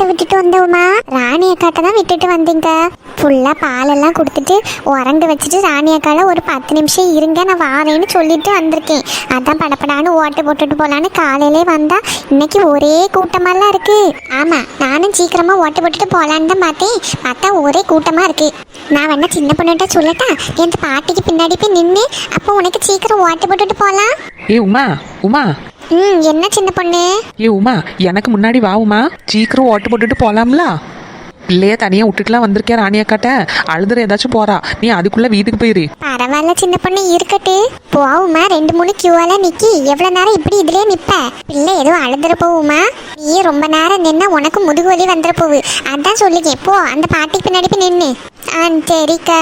விட்டுட்டு வந்தோமா? ராணி அக்காட்ட தான் விட்டுட்டு வந்தீங்க. ஃபுல்லா பாலெல்லாம் கொடுத்துட்டு உறங்க வச்சுட்டு ராணி அக்கால ஒரு 10 நிமிஷம் இருங்க நான் வாரேன்னு சொல்லிட்டு வந்திருக்கேன். அதான் படப்படான்னு ஓட்டு போட்டுட்டு போலான்னு காலையிலே வந்தா இன்னைக்கு ஒரே கூட்டமெல்லாம் இருக்கு. ஆமா, நானும் சீக்கிரமா ஓட்டு போட்டுட்டு போலான்னு தான் பார்த்தா ஒரே கூட்டமா இருக்கு. நான் வேணா சின்ன பொண்ணுகிட்ட சொல்லட்டா, என் பாட்டிக்கு பின்னாடி போய் நின்று அப்போ உனக்கு சீக்கிரம் ஓட்டு போட்டுட்டு போலாம். ஏ உமா உமா. என்ன சின்ன பொண்ணு? ஏ உமா, எனக்கு முன்னாடி வா உமா, சீக்கிரம் ஓட்டு போட்டுட்டு போலாம்ல. பிள்ளைய தனியா விட்டுட்டுலாம் வந்திருக்கேன் ராணி அக்காட்ட. அழுதுற ஏதாச்சும் போறா, நீ அதுக்குள்ள வீட்டுக்கு போயிரு. பரவாயில்ல சின்ன பொண்ணு, இருக்கட்டு. போவுமா, 2-3 கியூவால நிக்கி எவ்வளவு நேரம் இப்படி இதுலயே நிப்ப? பிள்ளை ஏதோ அழுதுற போவுமா? நீ ரொம்ப நேரம் நின்னா உனக்கு முதுகு வலி வந்துட போவு. அதான் சொல்லிக்கே, போ அந்த பாட்டிக்கு பின்னாடி போய் நின்று. சரிக்கா.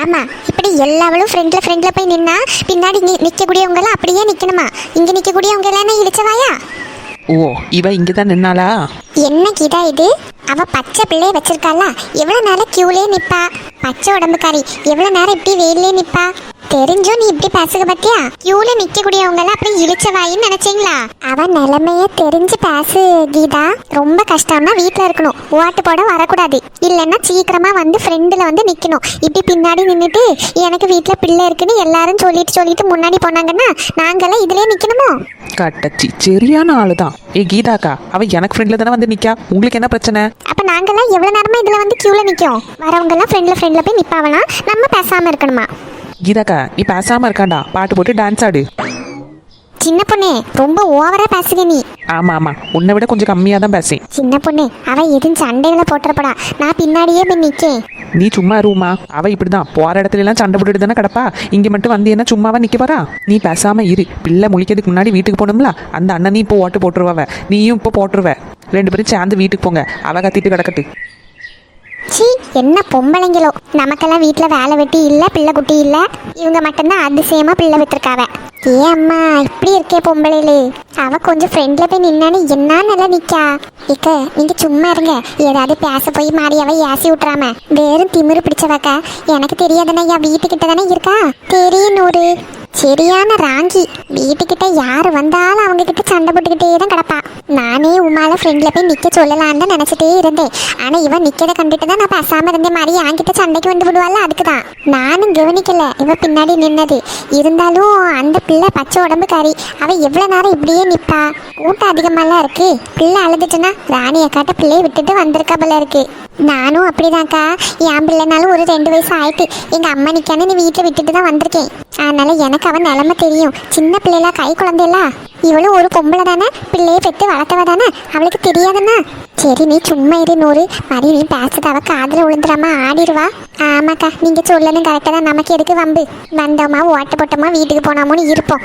ஆமா, இப்படி எல்லாவளும் ஃப்ரெண்ட்ல போய் நின்னா பின்னாடி நிக்கக்கூடியவங்க எல்லாம் அப்படியே நிக்கணுமா? இங்க நிக்கக்கூடியவங்க எல்லாம் இழிச்சவாயா? ஓ, இவ இங்கதான் நின்னாளா? என்ன கீதா இது? அவ பச்சை பிள்ளைய வச்சிருக்காள, எவ்வளவு நேரம் கியூலே நிப்பா? பச்சை உடம்புக்காரி எவ்வளவு நேரம் இப்படி வெயிலே நிப்பா? தெரிஞ்சும் நீ இப்படி பேசுக பத்தியா? கியூல நிக்கக்கூடியவங்க எல்லாம் அப்படி இழிச்சவாயின்னு நினைச்சீங்களா? அவ நிலைமைய தெரிஞ்சு பேசு கீதா. ரொம்ப கஷ்டம்னா வீட்டுல இருக்கணும், ஓட்டு போட வரக்கூடாது. இல்லைன்னா சீக்கிரமா வந்து ஃப்ரெண்டுல வந்து நிக்கணும். இப்படி பின்னாடி நின்றுட்டு எனக்கு வீட்டுல பிள்ளை இருக்குன்னு எல்லாரும் சொல்லிட்டு முன்னாடி போனாங்கன்னா நாங்கெல்லாம் இதுலயே நிக்கணுமோ? கட்டச்சி சரியான ஆளுதான். ஏ கீதாக்கா, அவ எனக்கு ஃப்ரெண்ட்ல தானே வந்து நிக்கா, உங்களுக்கு என்ன பிரச்சனை? அப்ப நாங்கெல்லாம் எவ்வளவு நேரமா இதுல வந்து கியூல நிக்கோம்? வரவங்க எல்லாம் ஃப்ரெண்ட்ல போய் நிப்பாவலாம், நம்ம பேசாம இருக்கணுமா? கீதாக்கா, நீ பேசாம இருக்காண்டா, பாட்டு போட்டு டான்ஸ் ஆடு. சின்ன பொண்ணே, ரொம்ப ஓவரா பேசுக நீ. ஆமா, உன்னை விட கொஞ்சம் கம்மியா தான் பேசேன். சின்ன பொண்ணே, அவ எதுவும் சண்டைகளை போட்டுறப்படா, நான் பின்னாடியே போய் நிக்கேன். நீ சும்மா இருமா, அவ இப்படிதான் போற இடத்துல எல்லாம் சண்டை போட்டுட்டு தானே கிடப்பா. இங்க மட்டும் வந்து என்ன சும்மாவா நிக்க போறா? நீ பேசாம இரு. பிள்ளை முழிக்கிறதுக்கு முன்னாடி வீட்டுக்கு போகணும்ல, அந்த அண்ணன் இப்போ ஓட்டு போட்டுருவ, நீயும் இப்போ போட்டுருவ. 2 பேரும் சேர்ந்து வீட்டுக்கு போங்க, அவ கத்திட்டு கிடக்கட்டு. சி, என்ன பொம்பளைங்களோ, நமக்கெல்லாம் வீட்டுல வேலை வெட்டி இல்ல, பிள்ளை குட்டி இல்ல. இவங்க மட்டும்தான் அதிசயமா பிள்ளை விட்டுருக்காவ. ஏ அம்மா, இப்படி இருக்கே பொம்பளையிலே. அவ கொஞ்சம் ஃப்ரெண்ட்ல போய் நின்னானு என்ன நல்லா நிக்கா. இக்க நீங்க சும்மா இருங்க, ஏதாவது பேச போய் மாறி அவ ஏசி விட்டுறாம. வேறும் திமிரு பிடிச்சவக்கா, எனக்கு தெரியாதுன்னா என் வீட்டுக்கிட்ட தானே இருக்கா. தெரியும் நூறு, சரியான ராங்கி. வீட்டுக்கிட்ட யாரு வந்தாலும் அவங்க கிட்ட சண்டை போட்டுக்கிட்டே தான் கிடப்பா. நானே உமால ஃப்ரெண்ட்ல போய் நிக்க சொல்லலான்னு தான் நினைச்சிட்டே இருந்தேன். ஆனா இவன் நிக்கத கண்டுட்டு தான் நான் பேசாம இருந்தேன். மாதிரி என்கிட்ட சண்டைக்கு வந்து விடுவாள், அதுக்குதான் நானும் கவனிக்கல இவ பின்னாடி நின்னது. இருந்தாலும் அந்த பிள்ளை பச்சை உடம்புக்காரி, அவ எவ்வளவு நேரம் இப்படியே நிப்பா? கூட்டம் அதிகமாலாம் இருக்கு. பிள்ளை அழுதுச்சுன்னா ராணி அக்காட்ட பிள்ளையை விட்டுட்டு வந்திருக்கா போல இருக்கு. நானும் அப்படிதான்க்கா, என் பிள்ளைனாலும் ஒரு 2 வயசு ஆயிட்டு எங்க அம்மா நிக்கான்னு நீ வீட்டை விட்டுட்டு தான் வந்திருக்கேன். அதனால எனக்கு அவன் நிலைமை தெரியும். சின்ன பிள்ளைல, கை குழந்தைல. இவளும் ஒரு பொம்பளை தானே, பிள்ளையை பெற்று வளர்த்தவ தானே, அவளுக்கு தெரியாதுன்னா. சரி நீ சும்மா இரு நூறு. மறுபடி நீ பேசுறது அவ காதுல விழுந்துடாம ஆடிடுவா. ஆமாக்கா, நீங்க சொல்லணும் கரெக்டா தான். நமக்கு எதுக்கு வம்பு? வந்தோமா ஓட்ட போட்டோமா வீட்டுக்கு போனோமோன்னு இருப்போம்.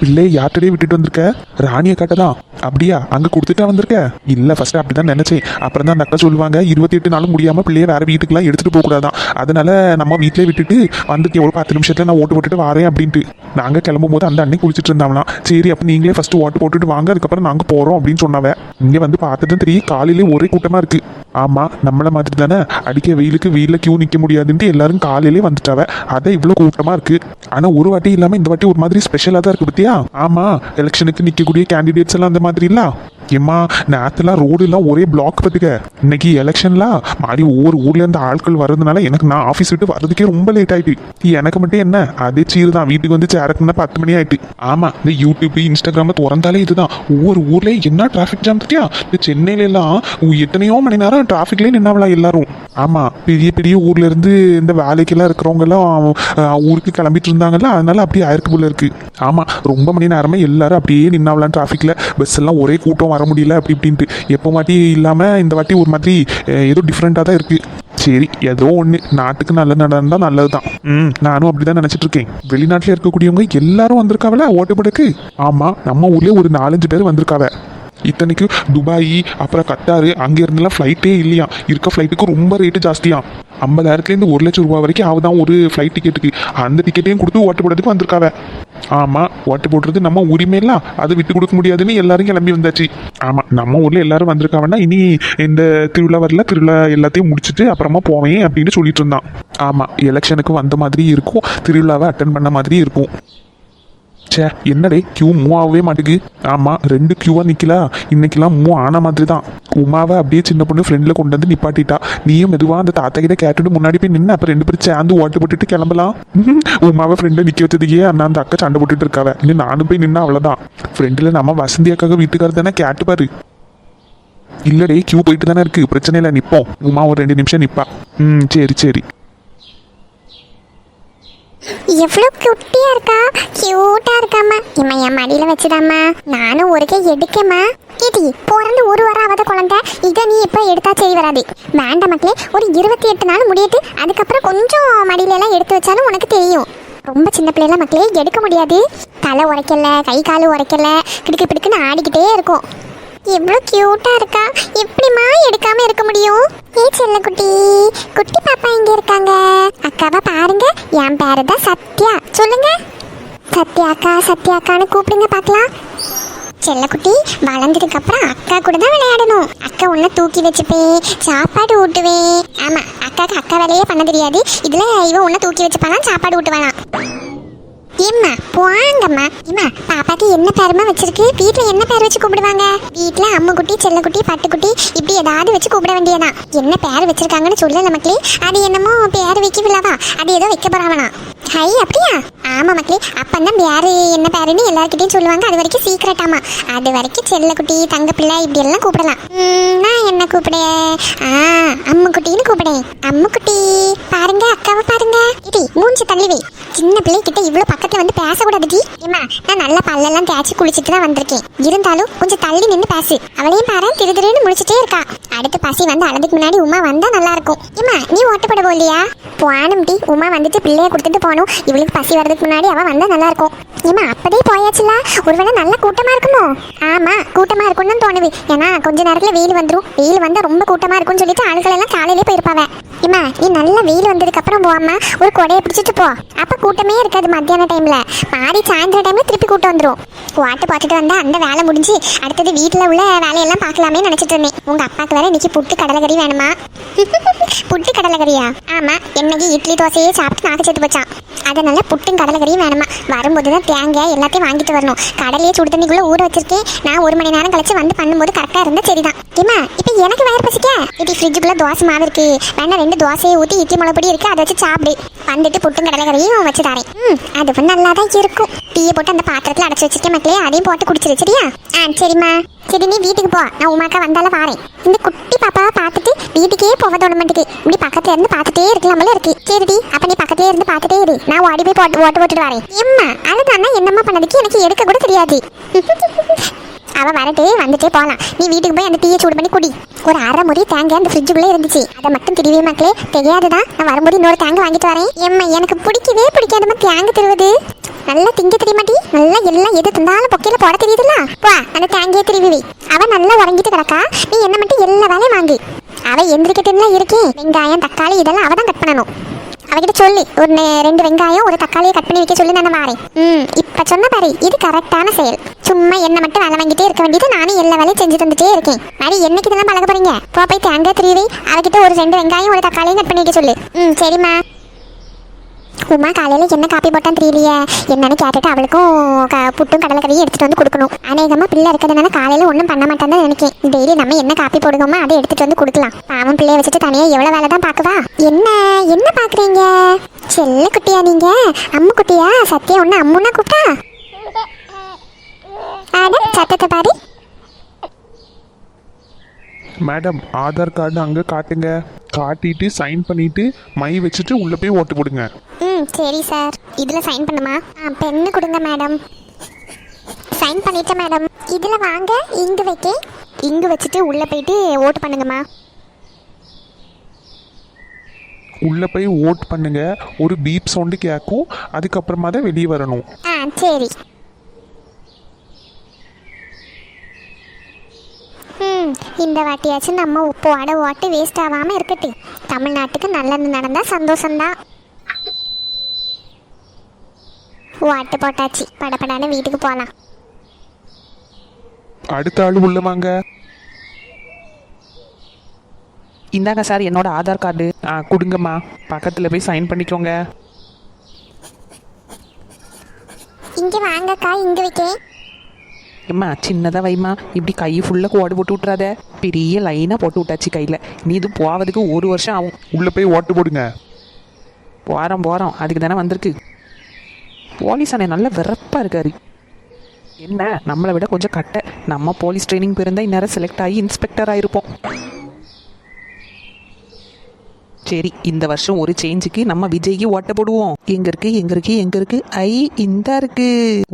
பிள்ளையை யார்கிட்டயே விட்டுட்டு வந்திருக்க? ராணியை கட்டதான். அப்படியா, அங்க கொடுத்துட்டா வந்திருக்க? இல்ல, ஃபர்ஸ்ட் அப்படிதான் நினைச்சேன். அப்புறம் தான் அந்த அக்கா சொல்லுவாங்க 28 நாளும் முடியாம பிள்ளைய வேற வீட்டுக்குலாம் எடுத்துட்டு போக கூடாதான். அதனால நம்ம வீட்டிலே விட்டுட்டு வந்துட்டு ஒரு 10 நிமிஷத்துல நான் ஓட்டு போட்டுட்டு வரேன் அப்படின்ட்டு. நாங்க கிளம்பும் போது அந்த அன்னை குளிச்சுட்டு இருந்தாங்களாம். சரி, அப்ப நீங்களே ஃபர்ஸ்ட் ஓட்டு போட்டுட்டு வாங்க, அதுக்கப்புறம் நாங்க போறோம் அப்படின்னு சொன்னாவ. இங்க வந்து பார்த்துட்டு தெரியும், காலையிலே ஒரே கூட்டமா இருக்கு. ஆமா, நம்மள மாதிரி தானே, அடிக்க வெயிலுக்கு வெயில கியூ நிக்க முடியாதுன்ட்டு எல்லாரும் காலையிலே வந்துட்டாவ. அதான் இவ்வளவு கூட்டமா இருக்கு. ஆனா ஒரு வாட்டி இல்லாம இந்த வாட்டி ஒரு மாதிரி ஸ்பெஷலா தான் இருக்கு பத்தியா? ஆமா, எலெக்ஷனுக்கு நிக்கக்கூடிய கேண்டிடேட்ஸ் எல்லாம் அந்த மாதிரி இல்ல. ஏம்மா, நேரத்துலாம் ரோடு எல்லாம் ஒரே பிளாக் பத்துக்க. இன்னைக்கு எலெக்ஷன்லாம் மாதிரி ஒவ்வொரு ஊர்ல இருந்து ஆட்கள் வர்றதுனால எனக்கு நான் ஆஃபீஸ் விட்டு வர்றதுக்கே ரொம்ப லேட் ஆயிட்டு. எனக்கு மட்டும் என்ன, அதே சீரு தான். வீட்டுக்கு வந்து சேரக்குன்னா 10 மணி ஆயிட்டு. ஆமா, இந்த யூடியூப் இன்ஸ்டாகிராம திறந்தாலே இதுதான். ஒவ்வொரு ஊர்லயும் என்ன டிராஃபிக் ஜாம் பத்தியா? இந்த சென்னையில எல்லாம் எத்தனையோ மணி நேரம் டிராஃபிக்லயே நின்னாவளா எல்லாரும். ஆமா, பெரிய பெரிய ஊர்ல இருந்து இந்த வேலைக்கெல்லாம் இருக்கிறவங்க எல்லாம் ஊருக்கு கிளம்பிட்டு இருந்தாங்கல்ல, அதனால அப்படியே ஆயிருக்கு போல இருக்கு. ஆமா, ரொம்ப மணி நேரமா எல்லாரும் அப்படியே நின்னாவலாம் டிராஃபிக்ல. பஸ் எல்லாம் ஒரே கூட்டம், வர முடியல அப்படி இப்படின்ட்டு. எப்போ வாட்டி இல்லாம இந்த வாட்டி ஒரு மாதிரி ஏதோ டிஃப்ரெண்டா தான் இருக்கு. சரி, ஏதோ ஒண்ணு, நாட்டுக்கு நல்ல நடந்தா நல்லதுதான். நானும் அப்படிதான் நினைச்சிட்டு இருக்கேன். வெளிநாட்டுல இருக்கக்கூடியவங்க எல்லாரும் வந்திருக்காவல ஓட்டு போடுக்கு. ஆமா, நம்ம ஊர்லயே ஒரு 4-5 பேர் வந்திருக்காவ. இத்தனைக்கு துபாய், அப்புறம் கட்டாரு, அங்க இருந்தெல்லாம் ஃப்ளைட்டே இல்லையா. இருக்க ஃப்ளைட்டுக்கு ரொம்ப ரேட்டு ஜாஸ்தியா. 50,000 1 லட்சம் ரூபாய் வரைக்கும் ஆகுதான் ஒரு ஃப்ளைட் டிக்கெட்டுக்கு. அந்த டிக்கெட்டையும் கொடுத்து ஓட்டு போடுறதுக்கு வந்திருக்காவ. ஆமா, ஓட்டு போடுறது நம்ம உரிமை இல்ல, அதை விட்டு கொடுக்க முடியாதுன்னு எல்லாரும் கிளம்பி வந்தாச்சு. ஆமா, நம்ம ஊர்ல எல்லாரும் வந்திருக்காங்கன்னா இனி இந்த திருவிழா வரல, திருவிழா எல்லாத்தையும் முடிச்சுட்டு அப்புறமா போவேன் அப்படின்னு சொல்லிட்டு இருந்தான். ஆமா, எலெக்ஷனுக்கு வந்த மாதிரி இருக்கும், திருவிழாவை அட்டன் பண்ண மாதிரி இருக்கும். ச்சே என்னடே கியூ மூவ் ஆகவே மாட்டேங்குது. ஆமாம் 2 கியூவாக நிற்கலாம். இன்னைக்கெல்லாம் மூவ் ஆன மாதிரி தான். உமாவை அப்படியே சின்ன பொண்ணு ஃப்ரெண்டில் கொண்டு வந்து நிப்பாட்டிட்டா. நீயும் மெதுவாக அந்த தாத்தா கிட்ட கேட்டுட்டு முன்னாடி போய் நின்று அப்போ 2 பேரும் சேர்ந்து ஓட்டு போட்டுட்டு கிளம்பலாம். உமாவை ஃப்ரெண்டை நிற்க வச்சதுக்கே அண்ணா அந்த அக்கா சண்டை போட்டுட்டு இருக்காவ. இன்னும் நானும் போய் நின்னா அவ்வளோதான். ஃப்ரெண்டில் நம்ம வசந்தி அக்காக வீட்டுக்காரர் தானே கேட்டுப்பாரு. இல்லடே கியூ போயிட்டு தானே இருக்கு, பிரச்சனை இல்லை நிற்போம். உமா ஒரு 2 நிமிஷம் நிற்பா. சரி சரி. எவ்வளோ குட்டியா இருக்கா, கியூட்டா இருக்காம்மா. இம்மா என் மடியில வச்சுதாம்மா. நானும் ஒரு கை எடுக்கம்மா. ஏடி பிறந்து ஒரு வாரம் ஆகாத குழந்தை, இதை நீ எப்போ எடுத்தா சரி வராது. வேண்டாம் மக்களே, ஒரு 28 நாள் முடியட்டு, அதுக்கப்புறம் கொஞ்சம் மடியில எல்லாம் எடுத்து வச்சாலும் உனக்கு தெரியும். ரொம்ப சின்ன பிள்ளைல மக்களே எடுக்க முடியாது. தலை உரைக்கல, கை கால் உரைக்கல, பிடிக்கு பிடிக்குன்னு ஆடிக்கிட்டே இருக்கும். எவ்வளோ கியூட்டா இருக்கா, எப்படிமா எடுக்காம இருக்க முடியும்? ஏ செல்ல குட்டி, குட்டி பாப்பா இங்க இருக்காங்க. அக்காவை பாருங்க, என் பேரு தான் சத்யா. சொல்லுங்க சத்யாக்கா, சத்யாக்கான்னு கூப்பிடுங்க பார்க்கலாம். செல்லக்குட்டி வளர்ந்ததுக்கு அப்புறம் அக்கா கூட தான் விளையாடணும். அக்கா உன்னை தூக்கி வச்சுப்பேன், சாப்பாடு ஊட்டுவேன். ஆமா, அக்காவுக்கு அக்கா வேலையே பண்ண தெரியாது. இதுல இவன் உன்னை தூக்கி வச்சுப்பானா, சாப்பாடு ஊட்டுவானா. ஏம்மா போங்கம்மா. ஏம்மா பாப்பாக்கு என்ன பேருமா வச்சிருக்கு? வீட்டில் என்ன பேர் வச்சு கூப்பிடுவாங்க? வீட்டில் அம்முக்குட்டி, செல்லக்குட்டி, பட்டுக்குட்டி இப்படி ஏதாவது வச்சு கூப்பிட வேண்டியதான். என்ன பேர் வச்சிருக்காங்கன்னு சொல்லல மக்களே. அது என்னமோ பேர் வைக்கவில்லாவா, அது ஏதோ வைக்க போறாவனா. ஹை அப்படியா? ஆமா மக்களே, அப்பந்தான் பேரு என்ன பேருன்னு எல்லாருக்கிட்டையும் சொல்லுவாங்க. அது வரைக்கும் சீக்கிரட்டாமா. அது வரைக்கும் செல்லக்குட்டி, தங்கப்பிள்ளை இப்படி எல்லாம் கூப்பிடலாம். நான் என்ன கூப்பிட? அம்முக்குட்டின்னு கூப்பிடேன். அம்முக்குட்டி பாருங்க, அக்காவை பாருங்க. இடி மூஞ்சி தள்ளி வை. சின்ன பிள்ளை கிட்ட இவ்வளவு பக்கத்துல வந்து பேசக்கூடாதுடி. ஏமா நான் நல்ல பல்லெல்லாம் தேய்ச்சி குளிச்சுட்டு தான் வந்திருக்கேன். இருந்தாலும் கொஞ்சம் தள்ளி நின்று பேசு. அவளையும் பாரு திருன்னு முடிச்சுட்டே இருக்கா. அடுத்து பசி வந்து அளவுக்கு முன்னாடி உமா வந்தா நல்லா இருக்கும். ஏமா நீ ஓட்டப்பட போலியா? போனும் டி. உமா வந்துட்டு பிள்ளைய கொடுத்துட்டு போகணும். இவளுக்கு பசி வர்றதுக்கு முன்னாடி அவ வந்தா நல்லா இருக்கும். ஏமா அப்பதே போயாச்சுல, ஒருவேளை நல்ல கூட்டமா இருக்குமோ? ஆமா கூட்டமா இருக்கும்னு தோணுது. ஏன்னா கொஞ்ச நேரத்துல வெயில் வந்துடும். வெயில் வந்தா ரொம்ப கூட்டமா இருக்கும்னு சொல்லிட்டு ஆளுகள் எல்லாம் காலையிலே போயிருப்பாவ. ஏமா நீ நல்ல வெயில் வந்ததுக்கு அப்புறம் போவாமா, ஒரு கொடையை பிடிச்சிட்டு போ. அப்ப கூட்டமே இருக்காது. மத்தியான டைம்ல மாறி சாயந்தர டைம்ல திருப்பி கூட்டம் வந்துடும். வாட்டு பார்த்துட்டு வந்தா அந்த வேலை முடிஞ்சு அடுத்தது வீட்டுல உள்ள வேலையெல்லாம் பார்க்கலாமே நினைச்சிட்டு இருந்தேன். உங்க அப்பாக்கு வேற இன்னைக்கு புட்டு கடலைக்கறி வேணுமா? புட்டு கடலைக்கறியா? ஆமா, என்னைக்கு இட்லி தோசையே சாப்பிட்டு நாக்கு செத்து போச்சான். அதனால புட்டும் கடலைக்கறியும் வேணுமா. வரும்போது தான் தேங்காய் எல்லாத்தையும் வாங்கிட்டு வரணும். கடலையே சுடு தண்ணிக்குள்ள ஊற வச்சிருக்கேன். நான் 1 மணி நேரம் கழிச்சு வந்து பண்ணும்போது கரெக்டா இருந்தா சரிதான். ஏமா இப்ப எனக்கு வயிறு பசிக்க இப்படி ஃப்ரிட்ஜுக்குள்ள தோசை மாவு இருக்கு. வேணா 2 தோசையை ஊற்றி இட்லி முளைப்பொடி இருக்கு, அதை வச்சு சாப்பிடு. வந்துட்டு புட்டும் கடலைக்கறியும் வச்சு தரேன். அது நல்லா தான் இருக்கும். டீயை போட்டு அந்த பாத்திரத்தில் அடைச்சி வச்சிருக்கேன் மக்களே, அதையும் போட்டு குடிச்சிரு சரியா? சரிம்மா. சரி நீ வீட்டுக்கு போ, நான் உமாக்கா வந்தால வாரேன். இந்த குட்டி பாப்பாவை பார்த்துட்டு வீட்டுக்கே போக தோண மாட்டேங்குது. இப்படி பக்கத்துல இருந்து பார்த்துட்டே இருக்கலாமல இருக்கு. சரிடி, அப்ப நீ பக்கத்துல இருந்து பார்த்துட்டே இரு. நான் ஓடி போய் ஓட்டு போட்டுட்டு வரேன். எம்மா அதுதானே என்னம்மா பண்ணதுக்கு எனக்கு எடுக்க கூட தெரியாது. அவ வரட்டு வந்துட்டே போகலாம். நீ வீட்டுக்கு போய் அந்த டீயை சூடு பண்ணி குடி. ஒரு 1/2 முறை தேங்காய் அந்த ஃப்ரிட்ஜுக்குள்ளே இருந்துச்சு. அதை மட்டும் திருவே மக்களே, தெரியாதுதான். நான் வரும்போது இன்னொரு தேங்காய் வாங்கிட்டு வரேன். எம்மா எனக்கு பிடிக்கவே பிடிக்காதம்மா தேங்காய் திருவது. நல்லா திங்க தெரியுமாட்டி? நல்லா எல்லாம் எது தந்தாலும் பொக்கையில போட தெரியுதுல்ல. வா அந்த தேங்காயை திருவி. அவ நல்லா உறங்கிட்டு கிடக்கா. நீ என்ன மட்டும் எல்லா வேலையும் வாங்கு. அவ எந்திரிக்கிட்டுல இருக்கேன். வெங்காயம் தக்காளி இதெல்லாம் அவ தான் கட் பண்ணணும். அவகிட்ட சொல்லி ஒரு 2 வெங்காயம் ஒரு தக்காளியை கட் பண்ணி வைக்க சொல்லி நான் வாரேன். இப்ப சொன்ன பாரு, இது கரெக்டான செயல். சும்மா என்ன மட்டும் வேலை வாங்கிட்டே இருக்க வேண்டியது. நானும் எல்லா வேலையும் செஞ்சு தந்துட்டே இருக்கேன். அடி என்னைக்கு இதெல்லாம் பழக போறீங்க? போய் தேங்காய் திருவி அவகிட்ட ஒரு 2 வெங்காயம் ஒரு தக்காளியும் கட் பண்ணி வைக்க சொல்லு. சரிம்மா. உமா காலையில் என்ன காப்பி போட்டான்னு தெரியலையே. என்னன்னு கேட்டுட்டு அவளுக்கும் புட்டும் கடலைக்கறியும் எடுத்துட்டு வந்து கொடுக்கணும். அநேகமாக பிள்ளை இருக்கிறதுனால காலையில் ஒன்றும் பண்ண மாட்டான்னு நினைக்கேன். டெய்லி நம்ம என்ன காப்பி போடுவோமோ அதை எடுத்துட்டு வந்து கொடுக்கலாம். பாவம் பிள்ளைய வச்சுட்டு தனியாக எவ்வளோ வேலை தான் பார்க்குவா. என்ன பார்க்குறீங்க? செல்ல குட்டியா நீங்க? அம்மு குட்டியா? சத்தியம் ஒன்று அம்முன்னா கூப்பிட்டா? ஆட சத்தத்தை பாரு. மேடம் ஆதார் கார்டு அங்கே காட்டுங்க. காட்டிட்டு சைன் பண்ணிட்டு மை வச்சுட்டு உள்ளே போய் ஓட்டு போடுங்க. சரி சார். இதில் சைன் பண்ணுமா? பெண்ணு கொடுங்க மேடம். சைன் பண்ணிட்டேன் மேடம். இதில் வாங்க, இங்கு வைக்க. இங்கு வச்சுட்டு உள்ளே போயிட்டு ஓட்டு பண்ணுங்கம்மா. உள்ளே போய் ஓட் பண்ணுங்க. ஒரு பீப் சவுண்டு கேட்கும். அதுக்கப்புறமா தான் வெளியே வரணும். சரி. இந்த வாட்டியாச்சும் நம்ம உப்போட ஓட்டு வேஸ்ட் ஆகாமல் இருக்கட்டு. தமிழ்நாட்டுக்கு நல்லது நடந்தால் சந்தோஷம்தான். ஓட்டு போட்டாச்சு, படப்படான வீட்டுக்கு போகலாம். அடுத்த ஆள் உள்ள வாங்க. இந்தாங்க சார் என்னோட ஆதார் கார்டு. கொடுங்கம்மா, பக்கத்தில் போய் சைன் பண்ணிக்கோங்க. இங்க வாங்கக்கா, இங்க வைக்கேன். ஏம்மா சின்னதாக வைமா, இப்படி கை ஃபுல்லாக கோடு போட்டு விட்றாத. பெரிய லைனாக போட்டு விட்டாச்சு கையில். நீ இது போவதுக்கு 1 வருஷம் ஆகும். உள்ள போய் ஓட்டு போடுங்க. போகிறோம் அதுக்கு தானே வந்திருக்கு. போலீஸ் அண்ணே நல்ல வெறப்பாக இருக்காரு. என்ன நம்மளை விட கொஞ்சம் கட்டை. நம்ம போலீஸ் ட்ரைனிங் போயிருந்தா இந்நேரம் செலக்ட் ஆகி இன்ஸ்பெக்டர் ஆகிருப்போம். சரி, இந்த வருஷம் ஒரு சேஞ்சுக்கு நம்ம விஜய்க்கு ஓட்ட போடுவோம். எங்க இருக்கு ஐ இந்த இருக்கு.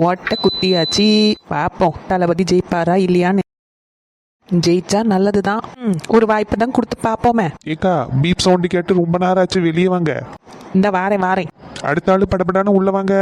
ஓட்ட குத்தியாச்சு. பார்ப்போம் தளபதி ஜெயிப்பாரா இல்லையான்னு. ஜெயிச்சா நல்லதுதான். ஒரு வாய்ப்பு தான் கொடுத்து பார்ப்போமே. ஏக்கா பீப் சவுண்டு கேட்டு ரொம்ப நேரம் ஆச்சு, வெளியே வாங்க. இந்த வாரேன். அடுத்த ஆளு படபடான்னு உள்ள வாங்க.